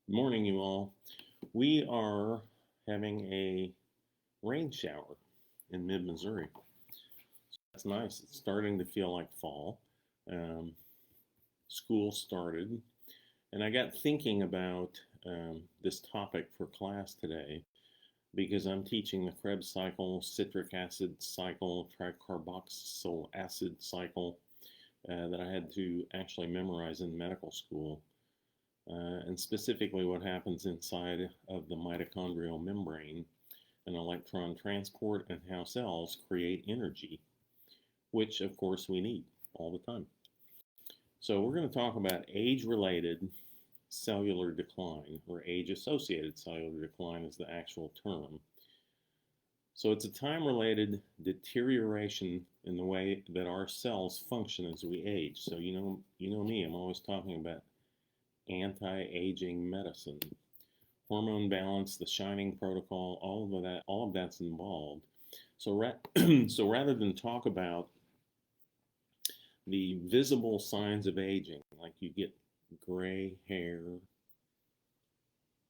Good morning, you all. We are having a rain shower in mid-Missouri. So that's nice. It's starting to feel like fall. Um, School started, and I got thinking about this topic for class today because I'm teaching the Krebs cycle, citric acid cycle, tricarboxyl acid cycle that I had to actually memorize in medical school. And specifically what happens inside of the mitochondrial membrane and electron transport and how cells create energy, which of course we need all the time. So we're going to talk about age-related cellular decline, or age-associated cellular decline is the actual term. So it's a time-related deterioration in the way that our cells function as we age. So you know me, I'm always talking about anti-aging medicine, hormone balance, the Shining protocol, all of that's involved. So, so rather than talk about the visible signs of aging, like you get gray hair,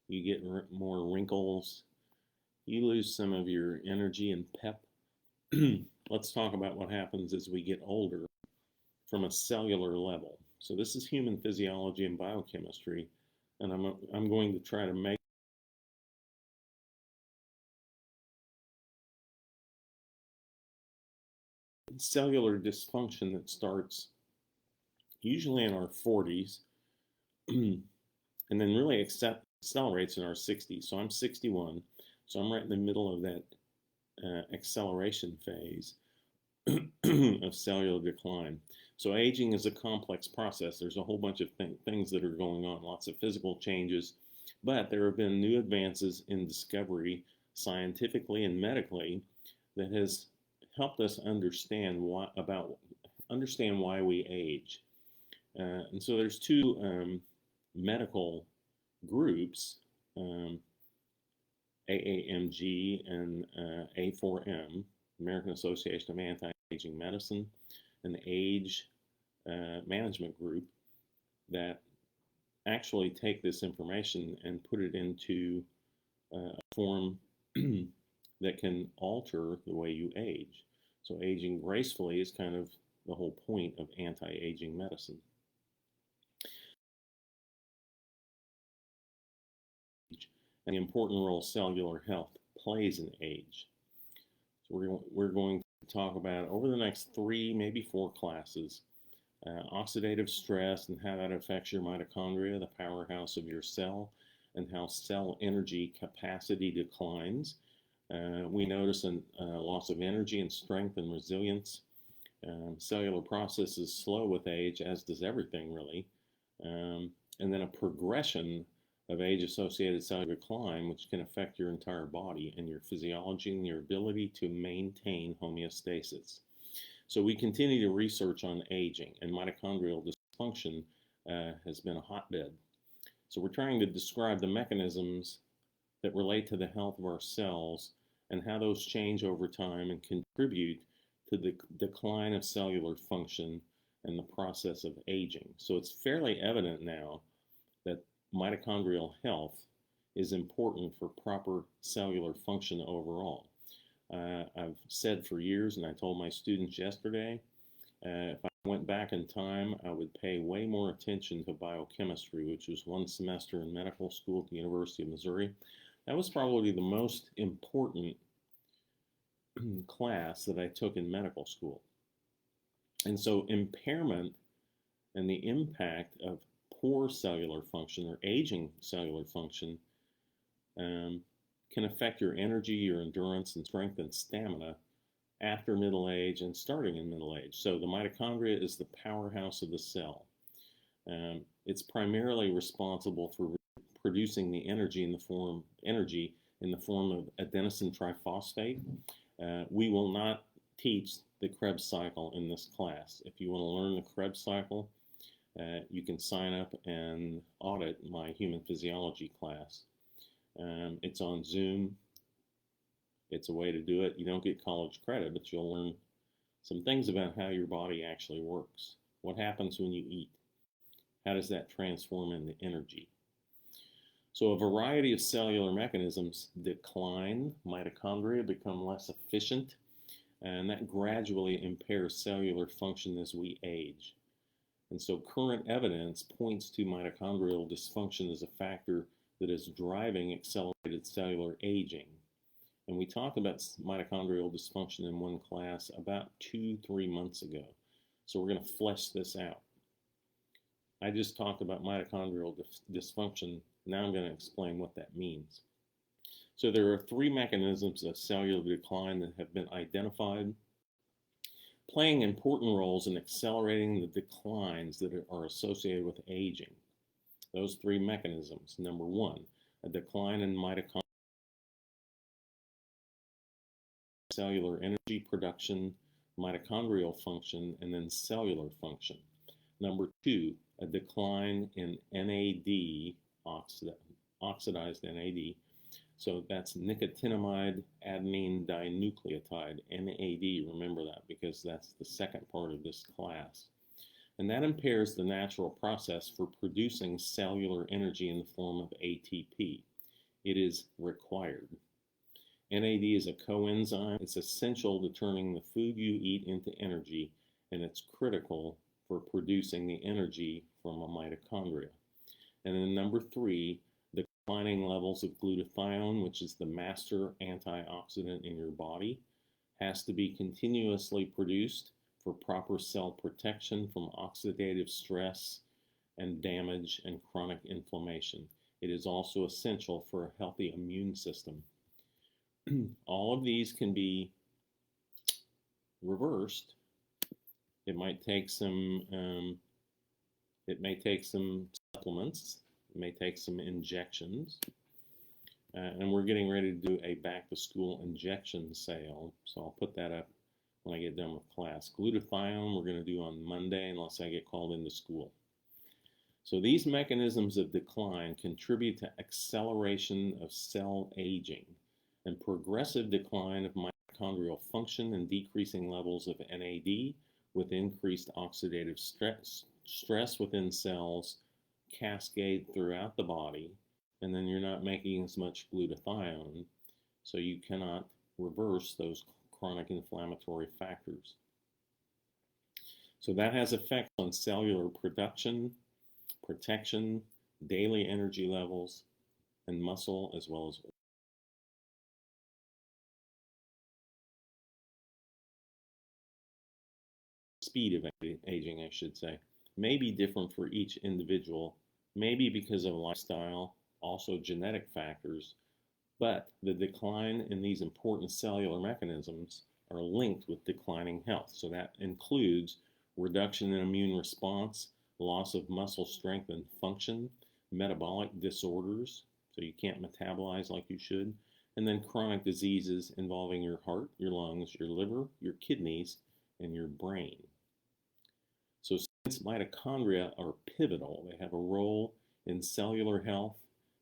you get more wrinkles, you lose some of your energy and pep. Let's talk about what happens as we get older from a cellular level. So this is human physiology and biochemistry, and I'm going to try to make cellular dysfunction that starts usually in our 40s and then really accelerates in our 60s. So I'm 61, so I'm right in the middle of that acceleration phase of cellular decline. So aging is a complex process. There's a whole bunch of things that are going on, lots of physical changes, but there have been new advances in discovery scientifically and medically that has helped us understand why we age. And so there's two medical groups, AAMG and A4M, American Association of Anti-Aging Medicine, an age management group that actually take this information and put it into a form that can alter the way you age. So aging gracefully is kind of the whole point of anti-aging medicine. And the important role cellular health plays in age. So we're going to talk about over the next 3, maybe 4 classes, oxidative stress and how that affects your mitochondria, the powerhouse of your cell, and how cell energy capacity declines. We notice a loss of energy and strength and resilience. Cellular processes slow with age, as does everything really. And then a progression of age-associated cellular decline, which can affect your entire body and your physiology and your ability to maintain homeostasis. So we continue to research on aging, and mitochondrial dysfunction has been a hotbed. So we're trying to describe the mechanisms that relate to the health of our cells and how those change over time and contribute to the decline of cellular function and the process of aging. So it's fairly evident now that mitochondrial health is important for proper cellular function overall. I've said for years, and I told my students yesterday, if I went back in time, I would pay way more attention to biochemistry, which was 1 semester in medical school at the University of Missouri. That was probably the most important class that I took in medical school. And so impairment and the impact of poor cellular function or aging cellular function can affect your energy, your endurance, and strength and stamina after middle age and starting in middle age. So the mitochondria is the powerhouse of the cell. It's primarily responsible for producing the energy in the form of adenosine triphosphate. We will not teach the Krebs cycle in this class. If you want to learn the Krebs cycle, you can sign up and audit my human physiology class. It's on Zoom. It's a way to do it. You don't get college credit, but you'll learn some things about how your body actually works. What happens when you eat? How does that transform into energy? So a variety of cellular mechanisms decline, mitochondria become less efficient, and that gradually impairs cellular function as we age. And so current evidence points to mitochondrial dysfunction as a factor that is driving accelerated cellular aging. And we talked about mitochondrial dysfunction in one class about 2-3 months ago. So we're going to flesh this out. I just talked about mitochondrial dysfunction. Now I'm going to explain what that means. So there are 3 mechanisms of cellular decline that have been identified, playing important roles in accelerating the declines that are associated with aging. Those 3 mechanisms. Number 1, a decline in mitochondrial cellular energy production, mitochondrial function, and then cellular function. Number 2, a decline in NAD, oxidized NAD. So that's nicotinamide adenine dinucleotide, NAD, remember that because that's the second part of this class. And that impairs the natural process for producing cellular energy in the form of ATP. It is required. NAD is a coenzyme. It's essential to turning the food you eat into energy, and it's critical for producing the energy from a mitochondria. And then number 3, declining levels of glutathione, which is the master antioxidant in your body, has to be continuously produced for proper cell protection from oxidative stress and damage and chronic inflammation. It is also essential for a healthy immune system. All of these can be reversed. It may take some supplements. It may take some injections. And we're getting ready to do a back-to-school injection sale, so I'll put that up when I get done with class. Glutathione we're going to do on Monday unless I get called into school. So these mechanisms of decline contribute to acceleration of cell aging and progressive decline of mitochondrial function and decreasing levels of NAD with increased oxidative stress within cells cascade throughout the body, and then you're not making as much glutathione, so you cannot reverse those chronic inflammatory factors. So that has effects on cellular production, protection, daily energy levels, and muscle as well as speed of aging, I should say, may be different for each individual, maybe because of lifestyle, also genetic factors, but the decline in these important cellular mechanisms are linked with declining health. So that includes reduction in immune response, loss of muscle strength and function, metabolic disorders, so you can't metabolize like you should, and then chronic diseases involving your heart, your lungs, your liver, your kidneys, and your brain. So since mitochondria are pivotal, they have a role in cellular health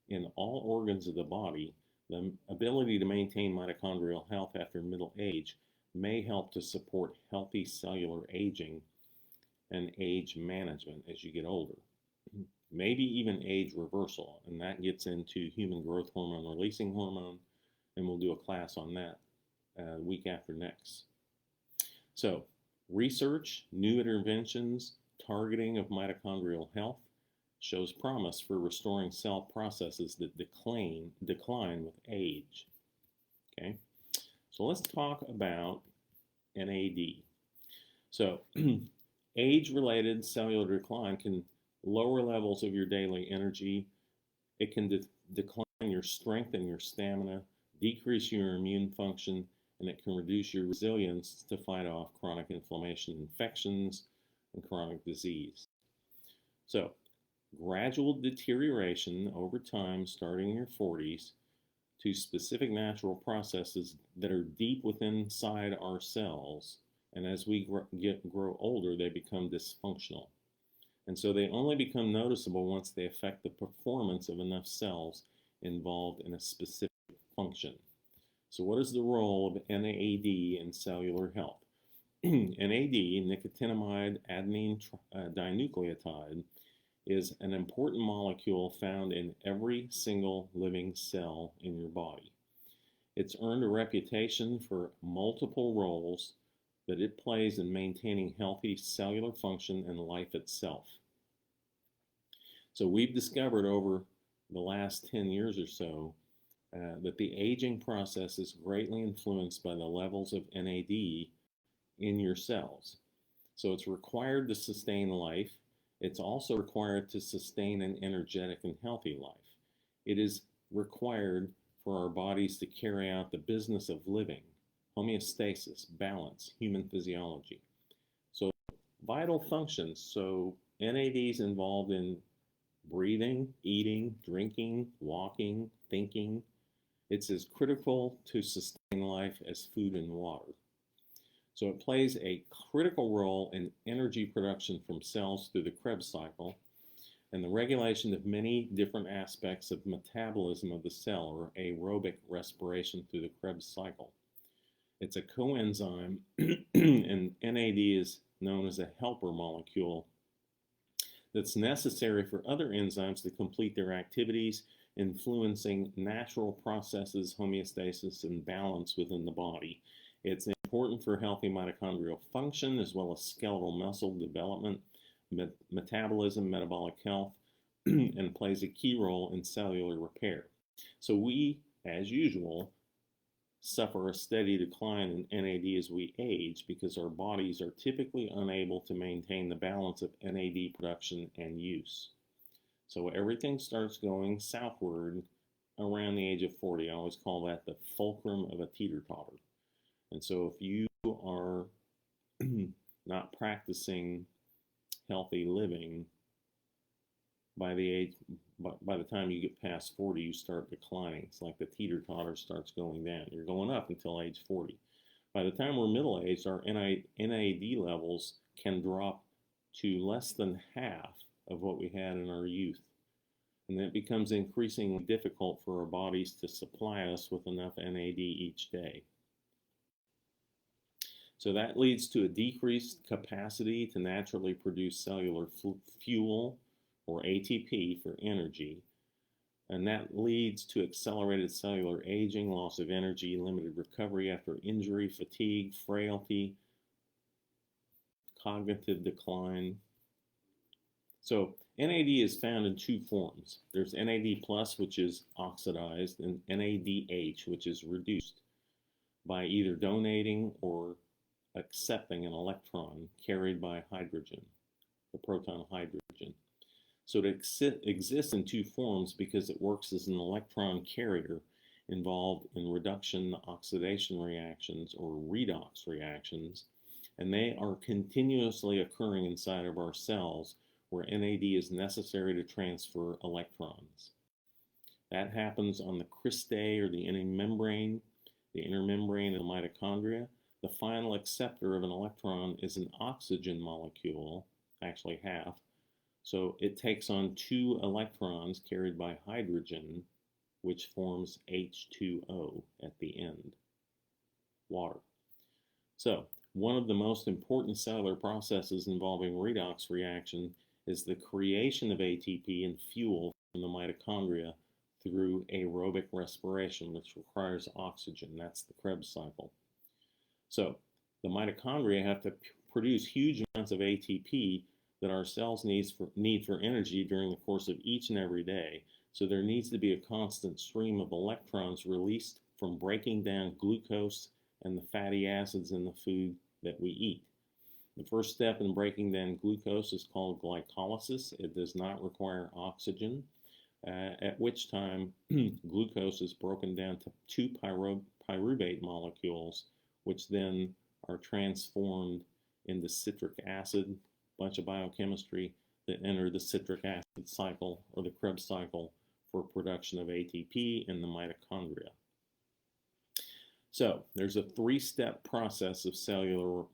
in all organs of the body, the ability to maintain mitochondrial health after middle age may help to support healthy cellular aging and age management as you get older. Maybe even age reversal, and that gets into human growth hormone releasing hormone, and we'll do a class on that week after next. So research, new interventions, targeting of mitochondrial health shows promise for restoring cell processes that decline with age. Okay, so let's talk about NAD. So age-related cellular decline can lower levels of your daily energy. It can decline your strength and your stamina, decrease your immune function, and it can reduce your resilience to fight off chronic inflammation, infections, and chronic disease. So gradual deterioration over time, starting in your 40s, to specific natural processes that are deep within inside our cells, and as we grow older, they become dysfunctional. And so they only become noticeable once they affect the performance of enough cells involved in a specific function. So what is the role of NAD in cellular health? NAD, nicotinamide adenine dinucleotide, is an important molecule found in every single living cell in your body. It's earned a reputation for multiple roles that it plays in maintaining healthy cellular function and life itself. So we've discovered over the last 10 years or so that the aging process is greatly influenced by the levels of NAD in your cells. So it's required to sustain life. It's also required to sustain an energetic and healthy life. It is required for our bodies to carry out the business of living, homeostasis, balance, human physiology. So vital functions. So NAD is involved in breathing, eating, drinking, walking, thinking. It's as critical to sustain life as food and water. So it plays a critical role in energy production from cells through the Krebs cycle and the regulation of many different aspects of metabolism of the cell, or aerobic respiration through the Krebs cycle. It's a coenzyme, and NAD is known as a helper molecule that's necessary for other enzymes to complete their activities, influencing natural processes, homeostasis, and balance within the body. It's important for healthy mitochondrial function as well as skeletal muscle development, metabolism, metabolic health, and plays a key role in cellular repair. So we, as usual, suffer a steady decline in NAD as we age because our bodies are typically unable to maintain the balance of NAD production and use. So everything starts going southward around the age of 40. I always call that the fulcrum of a teeter-totter. And so if you are not practicing healthy living, by the time you get past 40, you start declining. It's like the teeter-totter starts going down. You're going up until age 40. By the time we're middle-aged, our NAD levels can drop to less than half of what we had in our youth. And it becomes increasingly difficult for our bodies to supply us with enough NAD each day. So that leads to a decreased capacity to naturally produce cellular fuel, or ATP, for energy. And that leads to accelerated cellular aging, loss of energy, limited recovery after injury, fatigue, frailty, cognitive decline. So NAD is found in two forms. There's NAD+, which is oxidized, and NADH, which is reduced by either donating or accepting an electron carried by hydrogen, the proton hydrogen. So it exists in two forms because it works as an electron carrier involved in reduction oxidation reactions, or redox reactions, and they are continuously occurring inside of our cells where NAD is necessary to transfer electrons. That happens on the cristae, or the inner membrane of the mitochondria. The final acceptor of an electron is an oxygen molecule, actually half. So it takes on two electrons carried by hydrogen, which forms H2O at the end, water. So one of the most important cellular processes involving redox reaction is the creation of ATP and fuel from the mitochondria through aerobic respiration, which requires oxygen. That's the Krebs cycle. So the mitochondria have to produce huge amounts of ATP that our cells need for energy during the course of each and every day. So there needs to be a constant stream of electrons released from breaking down glucose and the fatty acids in the food that we eat. The first step in breaking down glucose is called glycolysis. It does not require oxygen, at which time glucose is broken down to two pyruvate molecules, which then are transformed into citric acid, bunch of biochemistry that enter the citric acid cycle, or the Krebs cycle, for production of ATP in the mitochondria. So there's a three-step process of cellular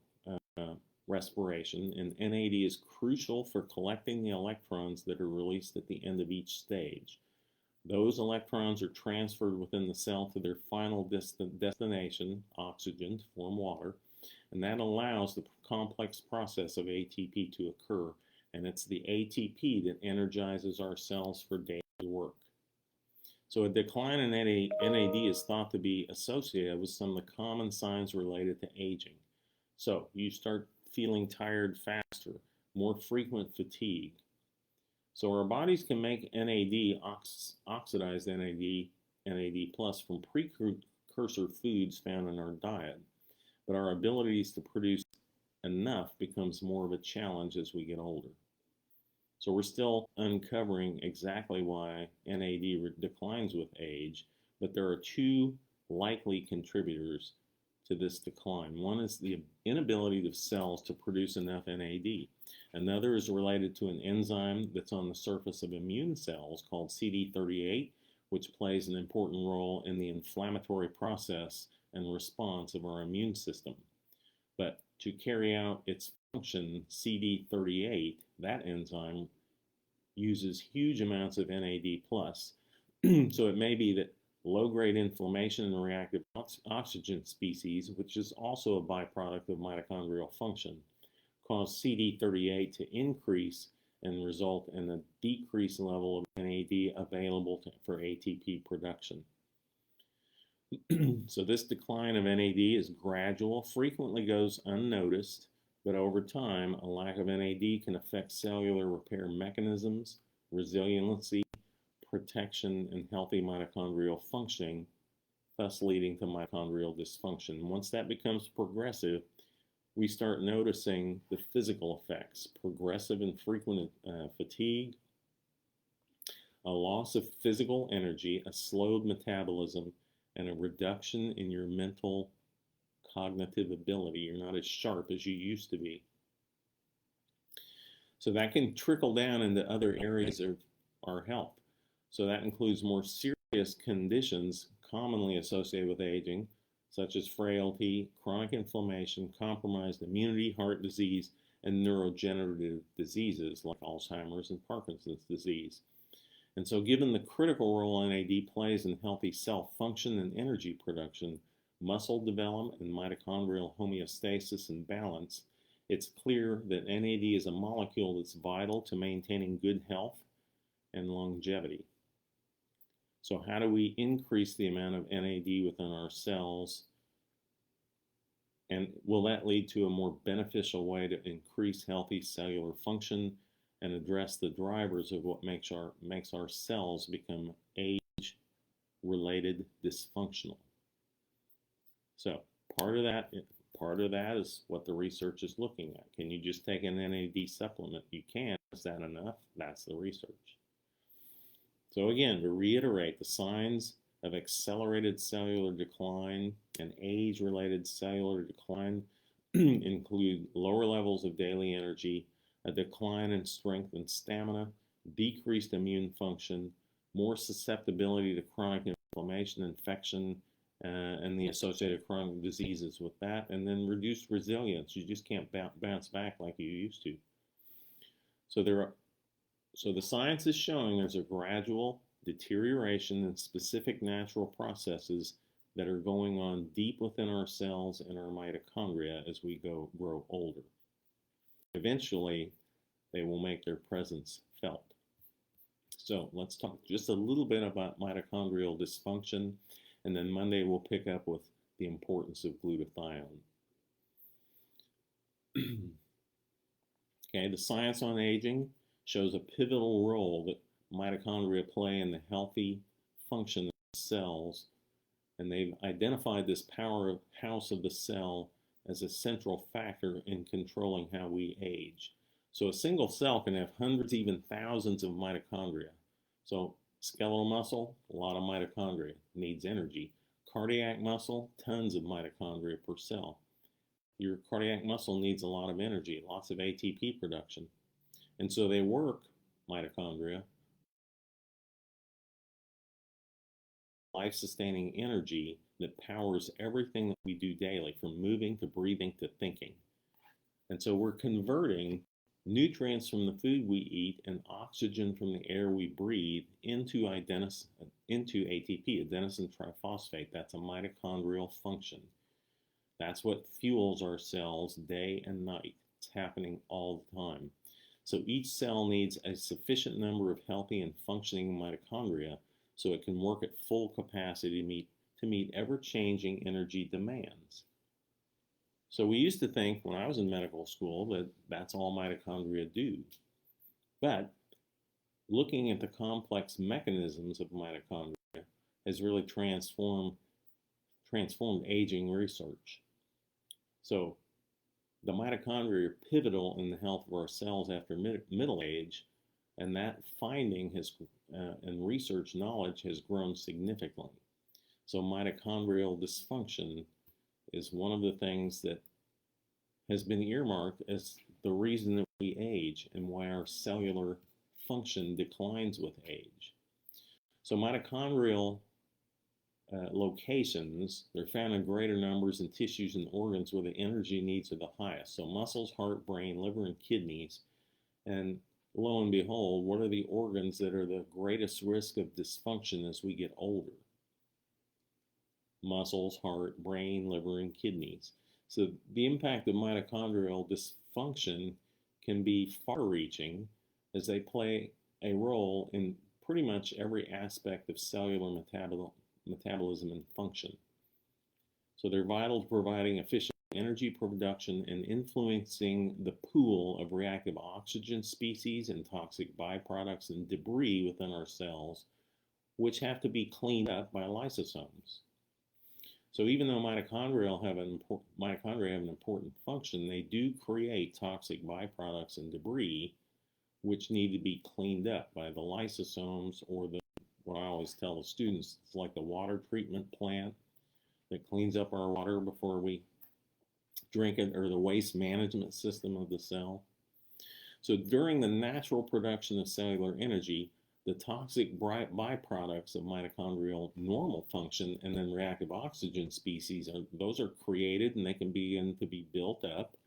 respiration, and NAD is crucial for collecting the electrons that are released at the end of each stage. Those electrons are transferred within the cell to their final destination, oxygen, to form water, and that allows the complex process of ATP to occur. and it's the ATP that energizes our cells for daily work. So a decline in NAD is thought to be associated with some of the common signs related to aging. So you start feeling tired faster, more frequent fatigue. So our bodies can make NAD, oxidized NAD plus from precursor foods found in our diet, but our abilities to produce enough becomes more of a challenge as we get older. So we're still uncovering exactly why NAD declines with age, but there are two likely contributors to this decline. One is the inability of cells to produce enough NAD. Another is related to an enzyme that's on the surface of immune cells called CD38, which plays an important role in the inflammatory process and response of our immune system. But to carry out its function, CD38, that enzyme, uses huge amounts of NAD+. So it may be that low-grade inflammation in reactive oxygen species, which is also a byproduct of mitochondrial function, cause CD38 to increase and result in a decreased level of NAD available for ATP production. So this decline of NAD is gradual, frequently goes unnoticed, but over time, a lack of NAD can affect cellular repair mechanisms, resiliency, protection, and healthy mitochondrial functioning, thus leading to mitochondrial dysfunction. Once that becomes progressive, we start noticing the physical effects: progressive and frequent fatigue, a loss of physical energy, a slowed metabolism, and a reduction in your mental cognitive ability. You're not as sharp as you used to be. So that can trickle down into other areas of our health. So that includes more serious conditions commonly associated with aging, such as frailty, chronic inflammation, compromised immunity, heart disease, and neurodegenerative diseases like Alzheimer's and Parkinson's disease. And so given the critical role NAD plays in healthy cell function and energy production, muscle development, and mitochondrial homeostasis and balance, it's clear that NAD is a molecule that's vital to maintaining good health and longevity. So how do we increase the amount of NAD within our cells? And will that lead to a more beneficial way to increase healthy cellular function and address the drivers of what makes our cells become age-related dysfunctional? So part of that is what the research is looking at. Can you just take an NAD supplement? You can. Is that enough? That's the research. So again, to reiterate, the signs of accelerated cellular decline and age-related cellular decline include lower levels of daily energy, a decline in strength and stamina, decreased immune function, more susceptibility to chronic inflammation, infection, and the associated chronic diseases with that, and then reduced resilience. You just can't bounce back like you used to. So the science is showing there's a gradual deterioration in specific natural processes that are going on deep within our cells and our mitochondria as we grow older. Eventually, they will make their presence felt. So let's talk just a little bit about mitochondrial dysfunction, and then Monday we'll pick up with the importance of glutathione. Okay, the science on aging shows a pivotal role that mitochondria play in the healthy function of cells, and they've identified this powerhouse of the cell as a central factor in controlling how we age. So a single cell can have hundreds, even thousands of mitochondria. So skeletal muscle, a lot of mitochondria, needs energy. Cardiac muscle, tons of mitochondria per cell. Your cardiac muscle needs a lot of energy, lots of ATP production. And so they work, mitochondria, life-sustaining energy that powers everything that we do daily, from moving to breathing to thinking. And so we're converting nutrients from the food we eat and oxygen from the air we breathe into ATP, adenosine triphosphate. That's a mitochondrial function. That's what fuels our cells day and night. It's happening all the time. So each cell needs a sufficient number of healthy and functioning mitochondria so it can work at full capacity to meet ever-changing energy demands. So we used to think when I was in medical school that that's all mitochondria do. But looking at the complex mechanisms of mitochondria has really transformed aging research. So the mitochondria are pivotal in the health of our cells after middle age, and that finding and research knowledge has grown significantly. So mitochondrial dysfunction is one of the things that has been earmarked as the reason that we age and why our cellular function declines with age. So mitochondrial locations, they're found in greater numbers in tissues and organs where the energy needs are the highest. So muscles, heart, brain, liver, and kidneys. And lo and behold, what are the organs that are the greatest risk of dysfunction as we get older? Muscles, heart, brain, liver, and kidneys. So the impact of mitochondrial dysfunction can be far-reaching as they play a role in pretty much every aspect of cellular metabolism and function. So they're vital to providing efficient energy production and influencing the pool of reactive oxygen species and toxic byproducts and debris within our cells, which have to be cleaned up by lysosomes. So even though mitochondria have an important function, they do create toxic byproducts and debris which need to be cleaned up by the lysosomes, or what I always tell the students, it's like the water treatment plant that cleans up our water before we drink it, or the waste management system of the cell. So during the natural production of cellular energy, the toxic byproducts of mitochondrial normal function and then reactive oxygen species, those are created and they can begin to be built up,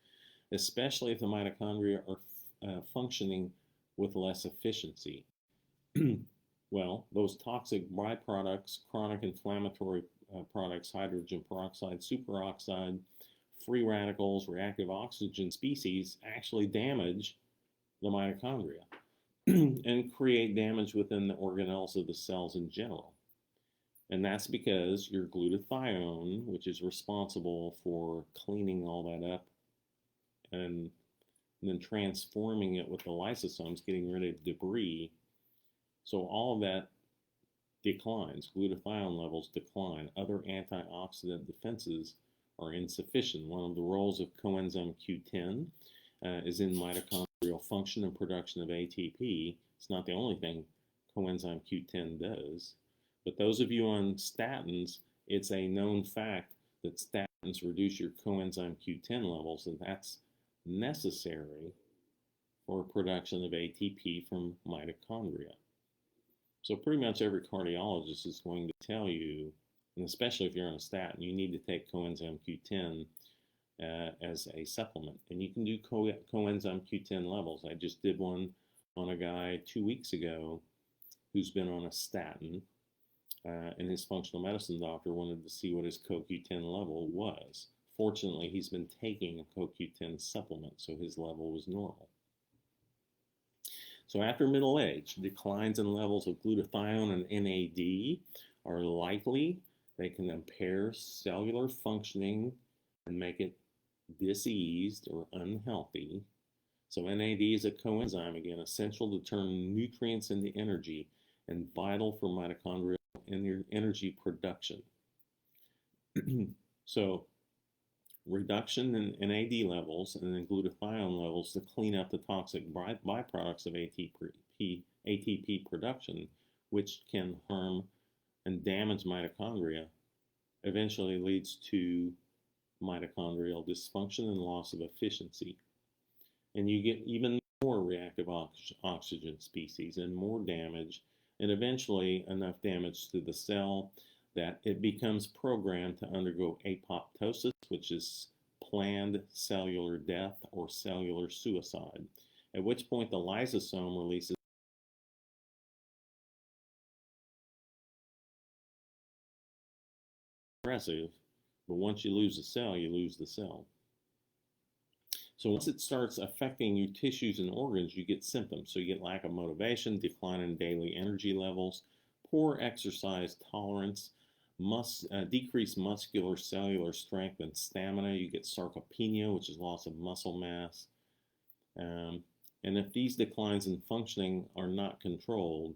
especially if the mitochondria are functioning with less efficiency. Well, those toxic byproducts, chronic inflammatory products, hydrogen peroxide, superoxide, free radicals, reactive oxygen species actually damage the mitochondria and create damage within the organelles of the cells in general. And that's because your glutathione, which is responsible for cleaning all that up and then transforming it with the lysosomes, getting rid of debris. So all of that declines. Glutathione levels decline. Other antioxidant defenses are insufficient. One of the roles of coenzyme Q10 is in mitochondrial function and production of ATP. It's not the only thing coenzyme Q10 does. But those of you on statins, it's a known fact that statins reduce your coenzyme Q10 levels, and that's necessary for production of ATP from mitochondria. So pretty much every cardiologist is going to tell you, and especially if you're on a statin, you need to take coenzyme Q10 as a supplement. And you can do coenzyme Q10 levels. I just did one on a guy 2 weeks ago who's been on a statin, and his functional medicine doctor wanted to see what his CoQ10 level was. Fortunately, he's been taking a CoQ10 supplement, so his level was normal. So after middle age, declines in levels of glutathione and NAD are likely. They can impair cellular functioning and make it diseased or unhealthy. So NAD is a coenzyme, again, essential to turn nutrients into energy and vital for mitochondrial energy production. So reduction in NAD levels and then glutathione levels to clean up the toxic byproducts of ATP production, which can harm and damage mitochondria, eventually leads to mitochondrial dysfunction and loss of efficiency. And you get even more reactive oxygen species and more damage, and eventually enough damage to the cell that it becomes programmed to undergo apoptosis, which is planned cellular death or cellular suicide, at which point the lysosome releases aggressive, but once you lose the cell, you lose the cell. So once it starts affecting your tissues and organs, you get symptoms. So you get lack of motivation, decline in daily energy levels, poor exercise tolerance, decreased muscular cellular strength and stamina. You get sarcopenia, which is loss of muscle mass. And if these declines in functioning are not controlled,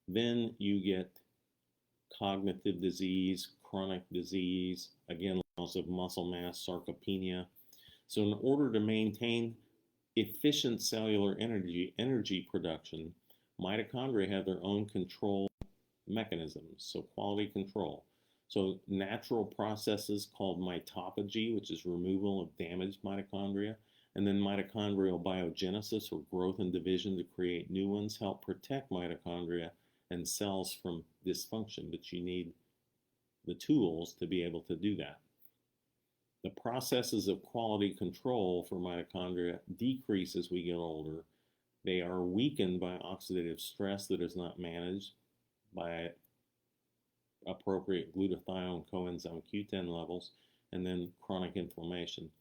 then you get cognitive disease, chronic disease, again, loss of muscle mass, sarcopenia. So in order to maintain efficient cellular energy production, mitochondria have their own control mechanisms, so quality control. So natural processes called mitophagy, which is removal of damaged mitochondria, and then mitochondrial biogenesis, or growth and division to create new ones, help protect mitochondria and cells from dysfunction, but you need the tools to be able to do that. The processes of quality control for mitochondria decrease as we get older. They are weakened by oxidative stress that is not managed by appropriate glutathione coenzyme Q10 levels, and then chronic inflammation.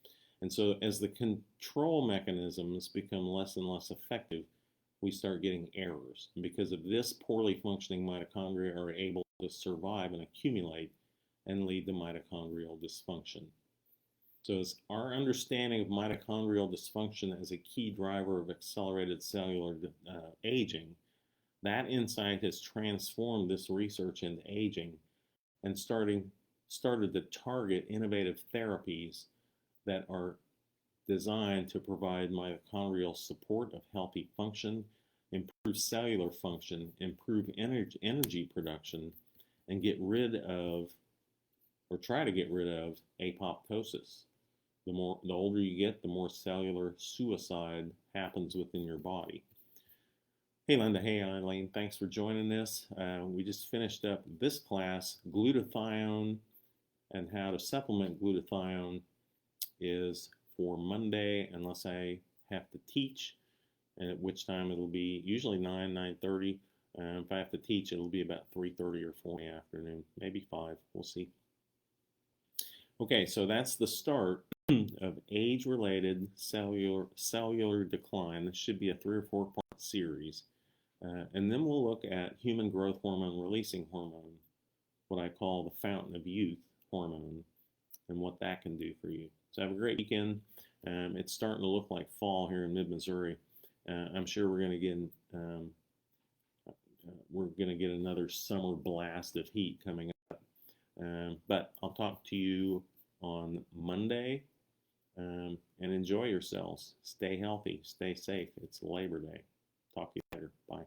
And so as the control mechanisms become less and less effective, we start getting errors. And because of this, poorly functioning mitochondria are able to survive and accumulate and lead to mitochondrial dysfunction. So as our understanding of mitochondrial dysfunction as a key driver of accelerated cellular aging, that insight has transformed this research into aging and started to target innovative therapies that are designed to provide mitochondrial support of healthy function, improve cellular function, improve energy production, and get rid of, or try to get rid of, apoptosis. The older you get, the more cellular suicide happens within your body. Hey Linda, hey Eileen, thanks for joining this. We just finished up this class. Glutathione and how to supplement glutathione is for Monday, unless I have to teach, at which time it'll be usually 9:30. If I have to teach, it'll be about 3:30 or 4 in the afternoon, maybe 5, we'll see. Okay, so that's the start of age-related cellular decline. This should be a 3 or 4 part series. And then we'll look at human growth hormone releasing hormone, what I call the fountain of youth hormone, and what that can do for you. So have a great weekend. It's starting to look like fall here in mid-Missouri. I'm sure we're going to get another summer blast of heat coming up. But I'll talk to you on Monday, and enjoy yourselves. Stay healthy. Stay safe. It's Labor Day. Talk to you later. Bye.